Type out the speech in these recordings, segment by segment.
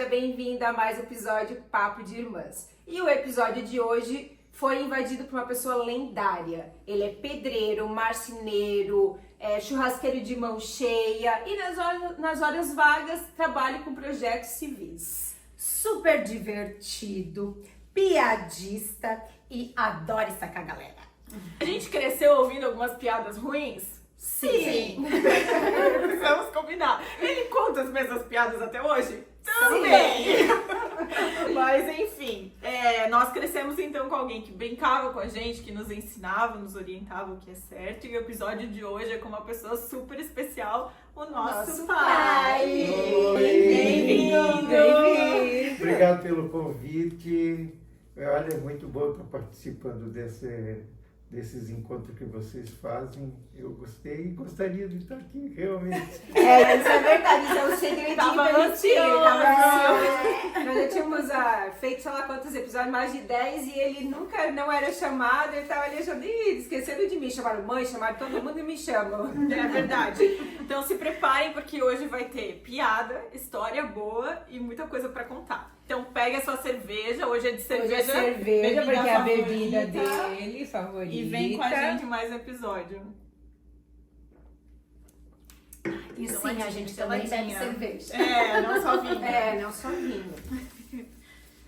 seja bem-vinda a mais um episódio Papo de Irmãs. E o episódio de hoje foi invadido por uma pessoa lendária. Ele é pedreiro, marceneiro, churrasqueiro de mão cheia e nas horas vagas trabalha com projetos civis. Super divertido, piadista e adora sacar a galera. A gente cresceu ouvindo algumas piadas ruins? Sim. Precisamos combinar. Ele conta as mesmas piadas até hoje? Também. Mas enfim, nós crescemos então com alguém que brincava com a gente, que nos ensinava, nos orientava o que é certo. E o episódio de hoje é com uma pessoa super especial, o nosso pai. Oi. Bem-vindo! Obrigado pelo convite. Olha, é muito bom estar participando desses encontros que vocês fazem. Eu gostei e gostaria de estar aqui, realmente. Isso é verdade, isso é um segredinho Tava da mentira. ansioso. Nós já tínhamos feito sei lá quantos episódios, mais de 10, e ele nunca não era chamado, ele tava ali achando, esqueceram de mim, chamaram mãe, chamaram todo mundo e me chamam. É verdade. Então se preparem porque hoje vai ter piada, história boa e muita coisa pra contar. Então pega a sua cerveja, hoje é de cerveja. Hoje é cerveja, bebida porque é a favorita. bebida dele, favorita. E vem com a gente mais um episódio. E sim, a gente também bebe cerveja. Não só vinho. Não só vinho.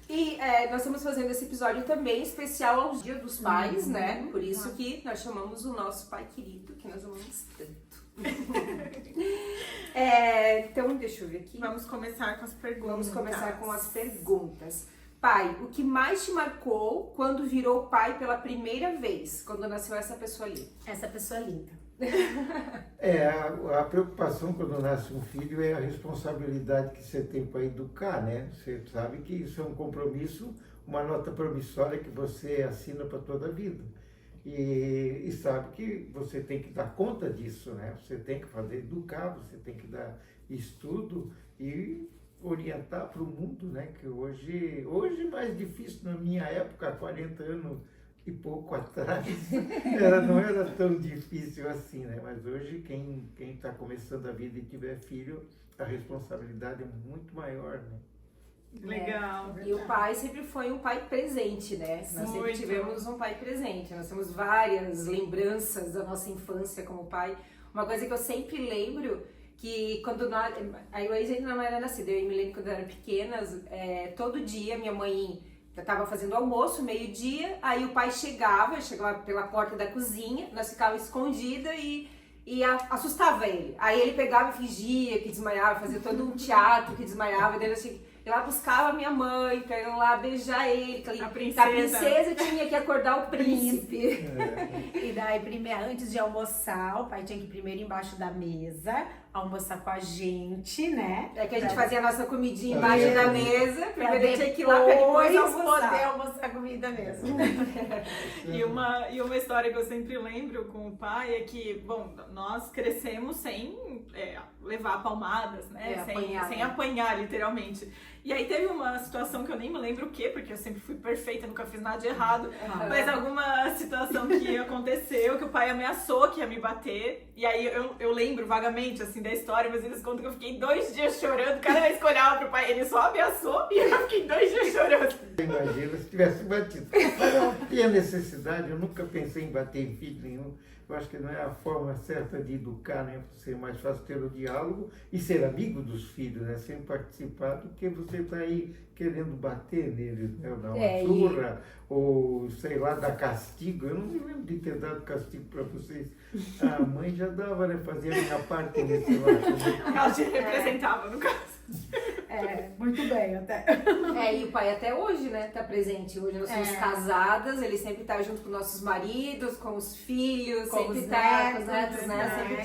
E nós estamos fazendo esse episódio também especial ao Dia dos Pais, né? Por isso que nós chamamos o nosso pai querido, que nós amamos tanto. Então, deixa eu ver aqui. Vamos começar com as perguntas. Vamos começar com as perguntas. Pai, o que mais te marcou quando virou pai pela primeira vez? Quando nasceu essa pessoa ali? Essa pessoa linda. A preocupação quando nasce um filho é a responsabilidade que você tem para educar, né? Você sabe que isso é um compromisso, uma nota promissória que você assina para toda a vida. E sabe que você tem que dar conta disso, né? Você tem que educar, você tem que dar estudo e orientar para o mundo, né? Que hoje mais difícil, na minha época, há 40 anos e pouco atrás, não era tão difícil assim, né? Mas hoje, quem está começando a vida e tiver filho, a responsabilidade é muito maior, né? Legal. E o pai sempre foi um pai presente, né? Nós sempre tivemos um pai presente. Nós temos várias lembranças da nossa infância como pai. Uma coisa que eu sempre lembro, que quando a Heloísa ainda não era nascida, eu e a Milene quando eram pequenas, todo dia minha mãe estava fazendo almoço, meio-dia, aí o pai chegava pela porta da cozinha, nós ficávamos escondidas e assustava ele. Aí ele pegava e fingia que desmaiava, fazia todo um teatro que desmaiava, e daí eu lá buscava a minha mãe, pra ir lá beijar ele, que A a princesa. princesa tinha que acordar o príncipe. E daí, antes de almoçar, o pai tinha que ir primeiro embaixo da mesa, almoçar com a gente, né? É que a gente fazia a nossa comidinha embaixo da mesa, Pra primeiro tinha que ir lá pra depois poder almoçar. almoçar comida mesmo. E uma história que eu sempre lembro com o pai é que, bom, nós crescemos sem levar palmadas, né? Sem apanhar, literalmente. E aí teve uma situação que eu nem me lembro o quê, porque eu sempre fui perfeita, nunca fiz nada de errado, mas alguma situação que aconteceu, que o pai ameaçou que ia me bater, e aí eu lembro vagamente, assim, da história, mas eles contam que eu fiquei 2 dias chorando, cada vez que eu olhava pro pai, ele só ameaçou, e eu fiquei 2 dias chorando. Imagina se tivesse batido. Mas não tinha necessidade, eu nunca pensei em bater em filho nenhum. Eu acho que não é a forma certa de educar, né? Você é mais fácil ter o diálogo e ser amigo dos filhos, né? Sem participar do que você está aí querendo bater neles, né? Ou dar uma surra, ou sei lá, dar castigo. Eu não me lembro de ter dado castigo para vocês. A mãe já dava, né? Fazia a minha parte nesse lado. Ela te representava, no caso. Muito bem, até. E o pai até hoje, né, tá presente. Hoje nós somos casadas, ele sempre tá junto com nossos maridos, com os filhos, Com sempre os tá com os netos, netos, né? né? Sempre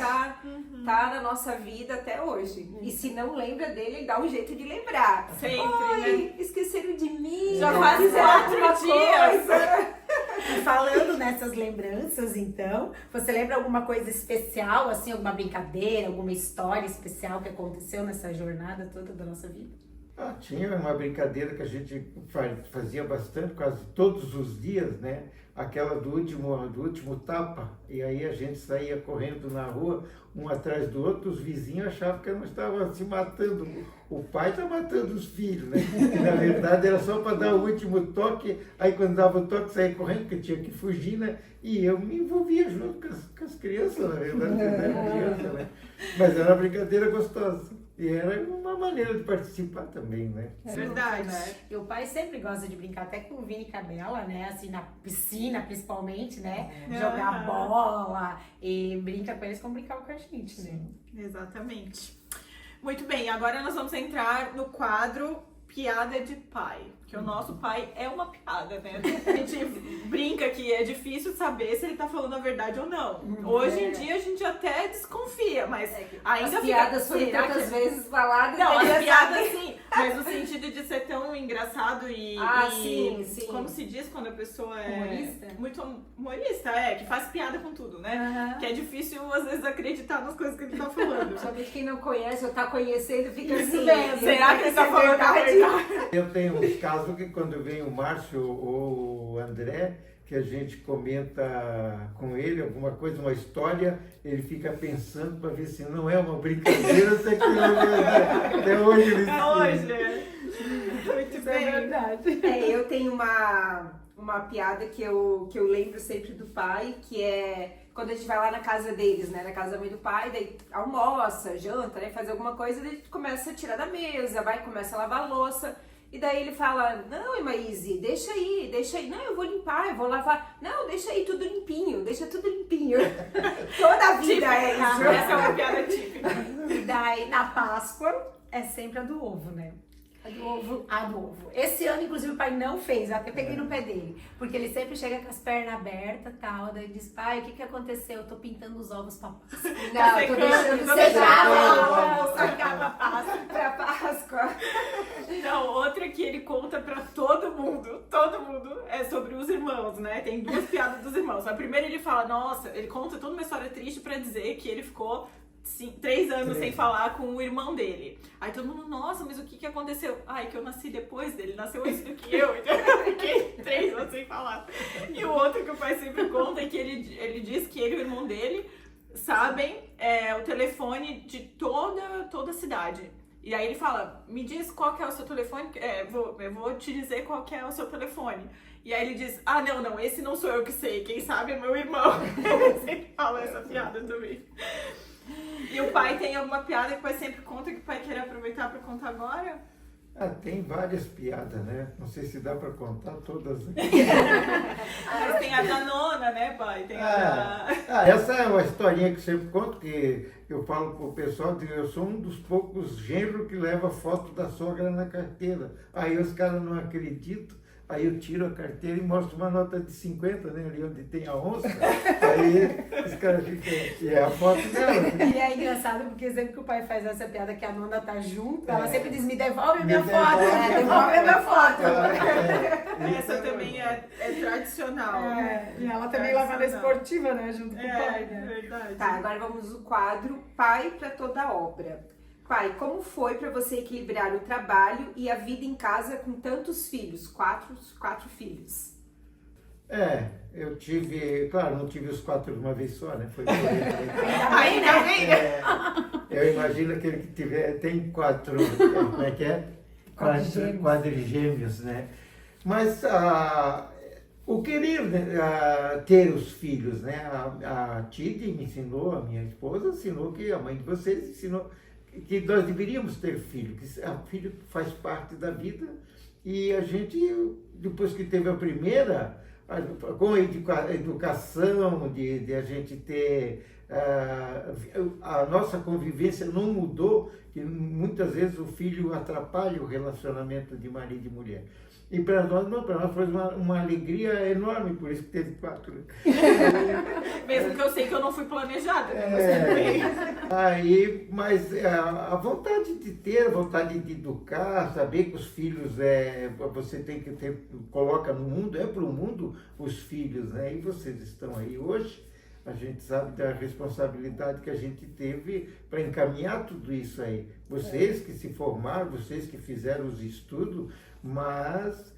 tá na nossa vida até hoje. E se não lembra dele, ele dá um jeito de lembrar. Sempre, Oi, esqueceram de mim. Já faz fizeram 4 alguma dias. coisa. E falando nessas lembranças, então, você lembra alguma coisa especial, assim, alguma brincadeira, alguma história especial que aconteceu nessa jornada toda da nossa vida? Tinha uma brincadeira que a gente fazia bastante, quase todos os dias, né? aquela do último tapa, e aí a gente saía correndo na rua, um atrás do outro, os vizinhos achavam que não estavam se matando, o pai está matando os filhos, né? E, na verdade era só para dar o último toque, aí quando dava o toque saía correndo, porque tinha que fugir, né? E eu me envolvia junto com as crianças, na verdade, eu era criança, né? Mas era uma brincadeira gostosa. E era uma maneira de participar também, né? É verdade. Né? E o pai sempre gosta de brincar, até com o Vini e Cabela, né? Assim, na piscina, principalmente, né? Jogar bola e brinca com eles como brincava com a gente, né? Exatamente. Muito bem, agora nós vamos entrar no quadro Piada de Pai. Porque o nosso pai é uma piada, né? A gente brinca que é difícil saber se ele tá falando a verdade ou não. Hoje em dia a gente até desconfia, mas ainda as piadas foram tantas vezes faladas. Não, as piadas sim, mas no sentido de ser tão engraçado e sim. como se diz quando a pessoa é humorista? Muito humorista, que faz piada com tudo, né? Que é difícil às vezes acreditar nas coisas que ele tá falando. Principalmente quem não conhece ou tá conhecendo fica assim. Será que ele tá falando a verdade? Eu tenho uns casos que quando vem o Márcio ou o André, que a gente comenta com ele alguma coisa, uma história, ele fica pensando para ver se não é uma brincadeira, se aquilo é verdade. Até hoje ele Muito bem. É verdade. Eu tenho uma piada que eu lembro sempre do pai, que é quando a gente vai lá na casa deles, né? Na casa da mãe do pai, daí almoça, janta, né? Faz alguma coisa, daí a gente começa a tirar da mesa, começa a lavar a louça. E daí ele fala, não, Emaíse, deixa aí. Não, eu vou limpar, eu vou lavar. Não, deixa aí tudo limpinho, deixa tudo limpinho. Toda a vida é isso. Essa é uma piada típica. E daí, na Páscoa, é sempre a do ovo, né? A do ovo. Esse ano, inclusive, o pai não fez, eu até peguei no pé dele. Porque ele sempre chega com as pernas abertas e tal. Daí ele diz, pai, o que aconteceu? Eu tô pintando os ovos pra Páscoa. Não, tô deixando secar pra Páscoa. Não, outra que ele conta pra todo mundo, é sobre os irmãos, né? Tem duas piadas dos irmãos. A primeira ele fala, nossa, ele conta toda uma história triste pra dizer que ele ficou 3 anos sem falar com o irmão dele. Aí todo mundo, nossa, mas o que aconteceu? Ai, que eu nasci depois dele, nasceu antes do que eu, então eu fiquei 3 anos sem falar. E o outro que o pai sempre conta é que ele diz que ele e o irmão dele sabem o telefone de toda a cidade. E aí ele fala, me diz qual que é o seu telefone, eu vou te dizer qual que é o seu telefone. E aí ele diz, não, esse não sou eu que sei, quem sabe é meu irmão. Ele sempre fala essa piada também. E o pai tem alguma piada que o pai sempre conta, que o pai quer aproveitar para contar agora? Tem várias piadas, né? Não sei se dá para contar todas aqui. Mas tem a da nona, né, pai? Tem essa é uma historinha que eu sempre conto, que eu falo pro pessoal que eu sou um dos poucos genros que leva foto da sogra na carteira. Aí os caras não acreditam. Aí eu tiro a carteira e mostro uma nota de 50, né? Ali onde tem a onça. Aí os caras ficam. E é a foto dela. E é engraçado porque sempre que o pai faz essa piada que a nona tá junto, ela sempre diz, me devolve a minha foto. Devolve a minha foto. Essa também é tradicional. E ela também leva na esportiva, né? Junto com o pai, né? Verdade. Tá, agora vamos no quadro Pai para toda obra. Pai, como foi para você equilibrar o trabalho e a vida em casa com tantos filhos? Quatro filhos. Eu tive, claro, não tive os 4 de uma vez só, né? Foi Ainda bem, né? Eu imagino aquele que tem 4, como é que é? Quadrigêmeos, né? Mas o querer, né, ter os filhos, né? A Tide me ensinou, a minha esposa ensinou, que a mãe de vocês ensinou que nós deveríamos ter filho, que filho faz parte da vida, e a gente, depois que teve a primeira, com a educação, de a gente ter, a nossa convivência não mudou, que muitas vezes o filho atrapalha o relacionamento de marido e mulher. E para nós não, para nós foi uma alegria enorme, por isso que teve 4. Mesmo que eu sei que eu não fui planejada. Mas a vontade de ter, a vontade de educar, saber que os filhos você tem que ter, coloca no mundo, para o mundo os filhos, né? E vocês estão aí hoje. A gente sabe da responsabilidade que a gente teve para encaminhar tudo isso aí. Vocês que se formaram, vocês que fizeram os estudos, mas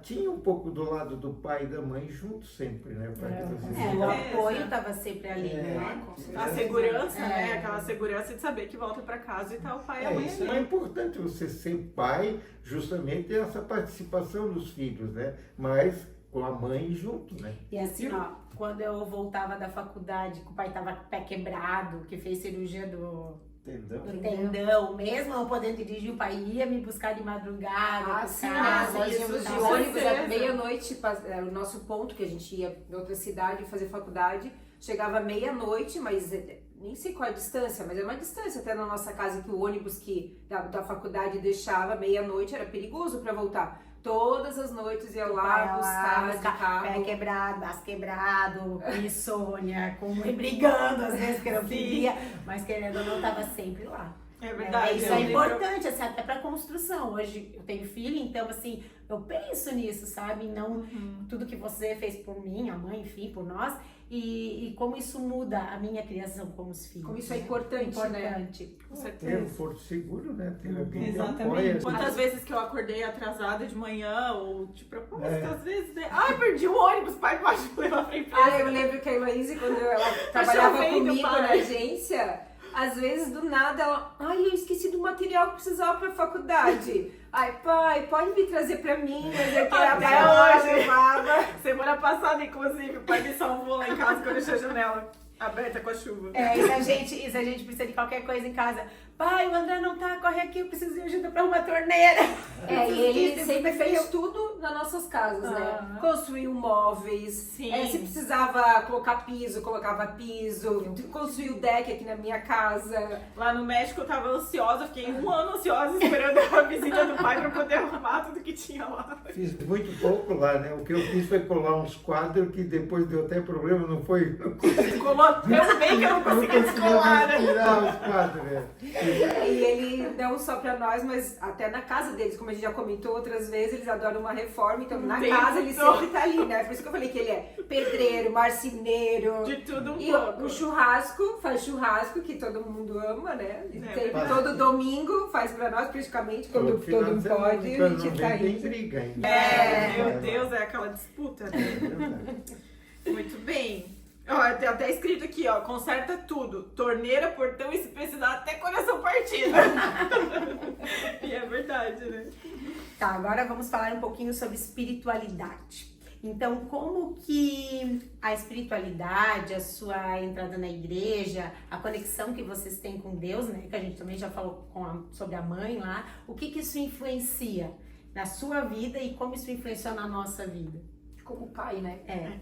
tinha um pouco do lado do pai e da mãe juntos sempre, né? Para que vocês O apoio estava sempre ali, né? A segurança, né? Aquela segurança de saber que volta para casa e tá o pai e a mãe isso ali. é importante, você ser pai, justamente essa participação dos filhos, né? Mas com a mãe junto, né? E assim, ó, quando eu voltava da faculdade, que o pai tava pé quebrado, que fez cirurgia do tendão, mesmo não podendo dirigir, o pai ia me buscar de madrugada. Nós íamos de tal. ônibus à meia-noite, era o nosso ponto, que a gente ia em outra cidade fazer faculdade. Chegava meia-noite, mas nem sei qual é a distância, mas é uma distância até na nossa casa, que o ônibus da faculdade deixava meia-noite, era perigoso para voltar. Todas as noites ia lá buscar de carro. Pé quebrado, braço quebrado, insônia, brigando às vezes que eu não queria, mas querendo ou não, tava sempre lá. É verdade. Isso é importante, assim, até pra construção. Hoje eu tenho filho, então assim, eu penso nisso, sabe? Não tudo que você fez por mim, a mãe, enfim, por nós. E como isso muda a minha criação com os filhos. Como isso é importante, né? Com Ter um certeza. porto seguro, né? Ter alguém que Exatamente. apoia. Quantas vezes que eu acordei atrasada de manhã, ou de propósito, às vezes, né? Ai, perdi o ônibus, pai, pode me levar pra empresa. Eu lembro que a Heloísa, quando ela trabalhava chovendo, comigo pai. na agência, às vezes do nada ela, eu esqueci do material que precisava pra faculdade. Ai, pai, pode me trazer pra mim, mas eu quero Até hoje. levava. Semana passada, inclusive, o pai me salvou lá em casa quando eu deixei a janela aberta com a chuva. E se a gente precisa de qualquer coisa em casa, pai, o André não tá, corre aqui, eu preciso de ajuda pra uma torneira. E ele sempre fez tudo nas nossas casas, né? Construiu móveis, Sim. Se precisava colocar piso, colocava piso, construiu deck aqui na minha casa. Lá no México eu tava ansiosa, fiquei um ano ansiosa esperando a visita do pai pra poder arrumar tudo que tinha lá. Fiz muito pouco lá, né? O que eu fiz foi colar uns quadros que depois deu até problema, não foi? Colou tão bem que eu não consegui descolar, né? tirar os quadros, né? E ele, não só pra nós, mas até na casa deles, como a gente já comentou outras vezes, eles adoram uma reforma, então na casa ele sempre tá ali, né? Por isso que eu falei que ele é pedreiro, marceneiro. De tudo um E pouco. o churrasco, faz churrasco, que todo mundo ama, né? verdade. Todo domingo faz pra nós, praticamente, quando todo mundo pode, a gente tá Tem aí. briga ainda. Meu Deus, é aquela disputa, né? Muito bem. Ó, tem até escrito aqui, ó, conserta tudo. Torneira, portão e se precisar até coração partido. E é verdade, né? Tá, agora vamos falar um pouquinho sobre espiritualidade. Então, como que a espiritualidade, a sua entrada na igreja, a conexão que vocês têm com Deus, né? Que a gente também já falou sobre a mãe lá. O que isso influencia na sua vida e como isso influenciou na nossa vida? Como pai, né?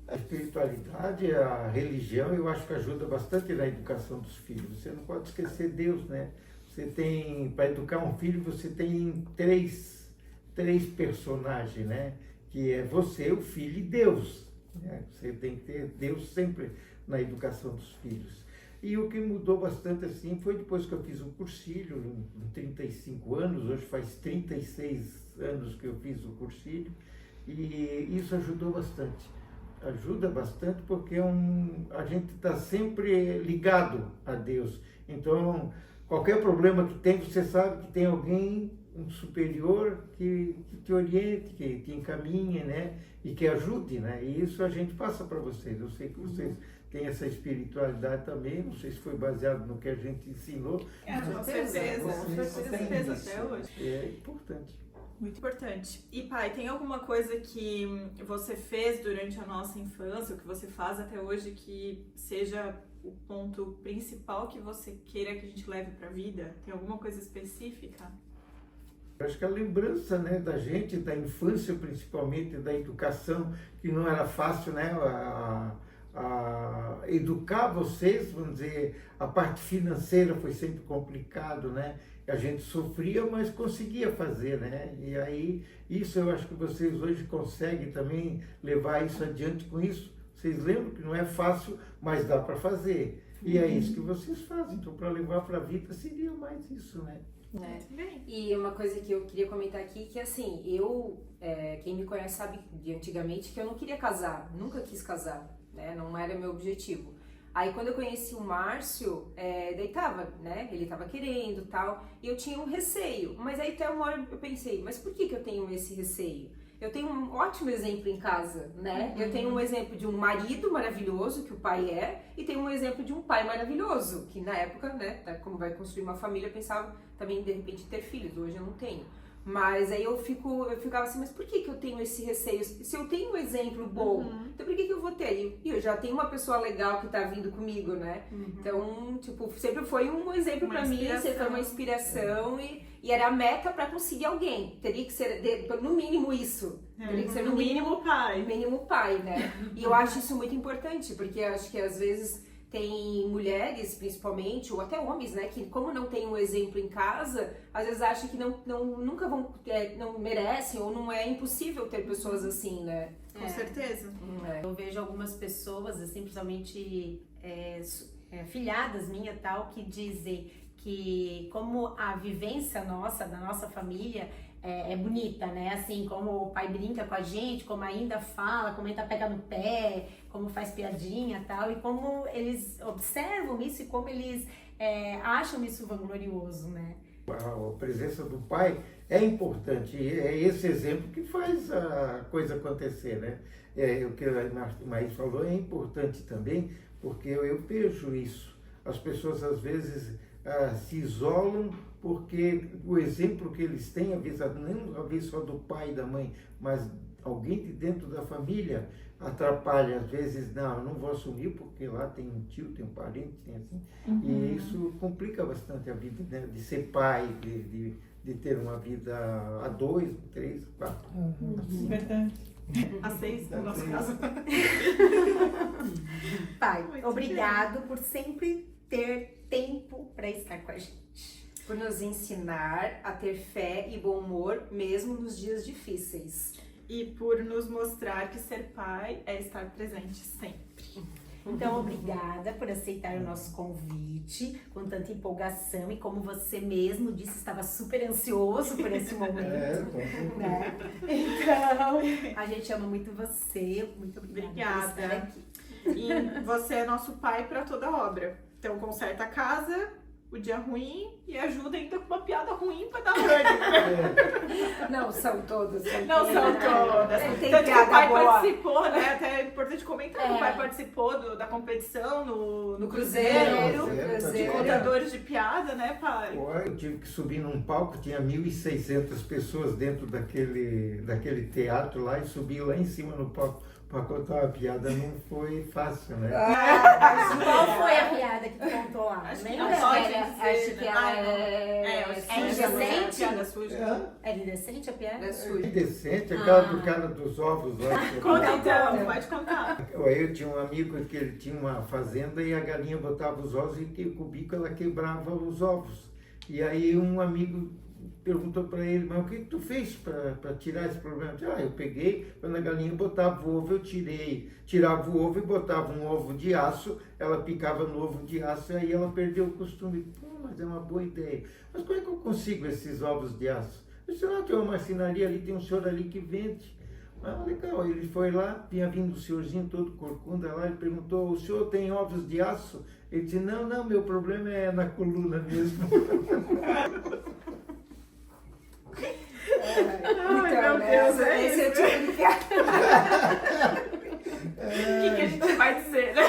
A espiritualidade, a religião, eu acho que ajuda bastante na educação dos filhos. Você não pode esquecer Deus, né? Você tem, para educar um filho, você tem três personagens, né? Que é você, o filho e Deus, né? Você tem que ter Deus sempre na educação dos filhos. E o que mudou bastante assim foi depois que eu fiz um cursilho, com 35 anos, hoje faz 36 anos que eu fiz o cursilho, e isso ajudou bastante. Ajuda bastante porque a gente está sempre ligado a Deus. Então, qualquer problema que tem, você sabe que tem alguém, um superior, que te oriente, que te encaminhe, né? E que ajude, né? E isso a gente passa para vocês. Eu sei que vocês têm essa espiritualidade também, não sei se foi baseado no que a gente ensinou. Com certeza, até hoje. É importante. Muito importante. E pai, tem alguma coisa que você fez durante a nossa infância, ou que você faz até hoje, que seja o ponto principal que você queira que a gente leve para a vida? Tem alguma coisa específica? Eu acho que a lembrança, né, da gente, da infância principalmente, da educação, que não era fácil, né, a educar vocês, vamos dizer, a parte financeira foi sempre complicado, né? A gente sofria, mas conseguia fazer, né? E aí, isso eu acho que vocês hoje conseguem também levar isso adiante com isso. Vocês lembram que não é fácil, mas dá para fazer. E é isso que vocês fazem. Então, para levar para a vida, seria mais isso, né? E uma coisa que eu queria comentar aqui, que assim, quem me conhece sabe de antigamente que eu não queria casar, nunca quis casar, né? Não era meu objetivo. Aí quando eu conheci o Márcio, daí tava, né? Ele tava querendo e tal, e eu tinha um receio. Mas aí até uma hora eu pensei, mas por que eu tenho esse receio? eu tenho um ótimo exemplo em casa, né? Eu tenho um exemplo de um marido maravilhoso, que o pai é, e tenho um exemplo de um pai maravilhoso, que na época, né, como vai construir uma família, eu pensava também, de repente, ter filhos. Hoje eu não tenho. Mas aí eu ficava assim, mas por que eu tenho esse receio? Se eu tenho um exemplo bom, então por que eu vou ter? E eu já tenho uma pessoa legal que tá vindo comigo, né? Então, tipo, sempre foi um exemplo pra mim, sempre foi uma inspiração e era a meta pra conseguir alguém. Teria que ser, no mínimo, isso. Teria que ser no mínimo pai. No mínimo pai, né? E eu acho isso muito importante, porque eu acho que às vezes tem mulheres, principalmente, ou até homens, né, que como não tem um exemplo em casa, às vezes acham que nunca vão, não merecem, ou não é impossível ter pessoas assim, né? Com certeza. Eu vejo algumas pessoas, assim, principalmente filhadas minhas tal, que dizem que como a vivência nossa, da nossa família, é bonita, né? Assim, como o pai brinca com a gente, como ainda fala, como ainda pega no pé, como faz piadinha e tal, e como eles observam isso e como eles acham isso vanglorioso, né? A presença do pai é importante, é esse exemplo que faz a coisa acontecer, né? O que a Maís falou é importante também, porque eu vejo isso. As pessoas às vezes se isolam porque o exemplo que eles têm, às vezes só do pai e da mãe, mas alguém de dentro da família atrapalha, às vezes, não, eu não vou assumir porque lá tem um tio, tem um parente, tem assim, e isso complica bastante a vida, né, de ser pai, de ter uma vida a 2, 3, 4. Assim. Verdade. A 6, no nosso caso. Pai, Muito obrigado por sempre ter tempo para estar com a gente. Por nos ensinar a ter fé e bom humor, mesmo nos dias difíceis. E por nos mostrar que ser pai é estar presente sempre. Então, obrigada por aceitar o nosso convite com tanta empolgação e como você mesmo disse, estava super ansioso por esse momento. Né? Então, a gente ama muito você. Muito obrigada por estar aqui. E você é nosso pai para toda obra. Então, conserta a casa, o dia ruim e ajuda ainda com uma piada ruim pra dar ânimo. Não são todas. Não são todas. Tem Tanto que o piada pai boa. participou, né? Até é importante comentar que o pai participou da competição no Cruzeiro. De contadores de piada, né, pai? Eu tive que subir num palco, tinha 1.600 pessoas dentro daquele teatro lá e subir lá em cima no palco para contar uma piada não foi fácil, né? Qual foi a piada que tu contou lá? Acho que Lembra? não pode Acho que ela é indecente? Piada suja. É indecente a piada? É suja. Indecente, aquela do cara dos ovos lá. Conta então, pode contar. Eu tinha um amigo que ele tinha uma fazenda e a galinha botava os ovos e com o bico ela quebrava os ovos. E aí um amigo perguntou para ele, mas o que tu fez para tirar esse problema? Eu peguei, quando a galinha botava o ovo, eu tirava o ovo e botava um ovo de aço, ela picava no ovo de aço e aí ela perdeu o costume. Pô, mas é uma boa ideia. Mas como é que eu consigo esses ovos de aço? Eu disse, tem uma marcenaria ali, tem um senhor ali que vende. Legal, ele foi lá, tinha vindo o senhorzinho todo corcunda lá, ele perguntou, o senhor tem ovos de aço? Ele disse, não, meu problema é na coluna mesmo. Ai, meu Deus, é esse isso. é o tipo de piada. O que a gente vai dizer, né?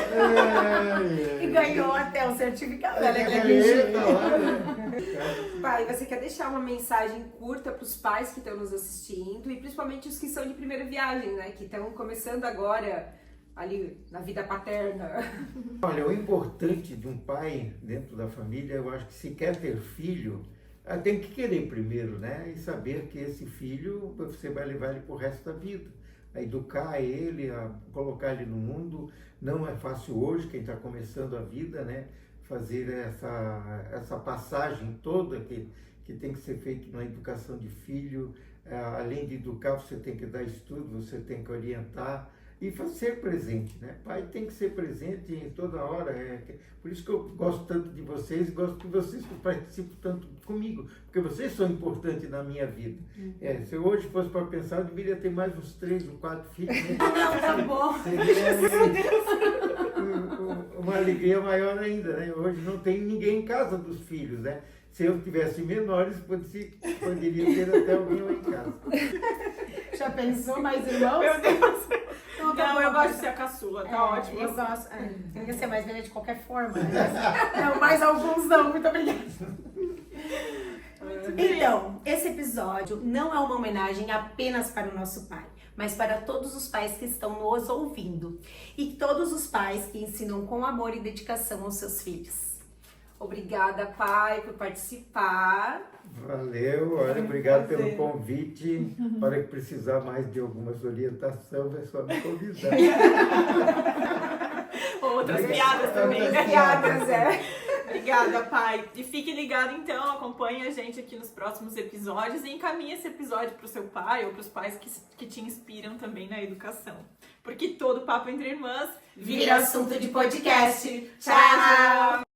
E ganhou até o certificado. Pai, você quer deixar uma mensagem curta para os pais que estão nos assistindo e principalmente os que são de primeira viagem, né? Que estão começando agora ali na vida paterna. Olha, o importante de um pai dentro da família, eu acho que se quer ter filho, tem que querer primeiro, né? E saber que esse filho você vai levar ele pro resto da vida. A educar ele, a colocar ele no mundo. Não é fácil hoje, quem está começando a vida, né? Fazer essa passagem toda que tem que ser feita na educação de filho. Além de educar, você tem que dar estudo, você tem que orientar. E ser presente, né? Pai tem que ser presente em toda hora. Por isso que eu gosto tanto de vocês e gosto que vocês participam tanto comigo, porque vocês são importantes na minha vida. Se eu hoje fosse para pensar, eu deveria ter mais uns 3 ou 4 filhos. Né? Não, tá bom. Uma alegria maior ainda, né? Hoje não tem ninguém em casa dos filhos, né? Se eu tivesse menores, poderia ter até alguém lá em casa. Já pensou mais irmãos? Meu Deus. Não, eu gosto de ser a caçula, tá ótimo. Eu gosto. Não quer ser mais velha de qualquer forma. Não, mais alguns não. Muito obrigada. Então, esse episódio não é uma homenagem apenas para o nosso pai, mas para todos os pais que estão nos ouvindo e todos os pais que ensinam com amor e dedicação aos seus filhos. Obrigada, pai, por participar. Valeu, olha, obrigado pelo convite. Para que precisar mais de algumas orientações, é só me convidar. Outras piadas também. Outras piadas, Obrigada, pai. E fique ligado, então, acompanhe a gente aqui nos próximos episódios e encaminhe esse episódio para o seu pai ou para os pais que te inspiram também na educação. Porque todo papo entre irmãs vira assunto de podcast. Tchau!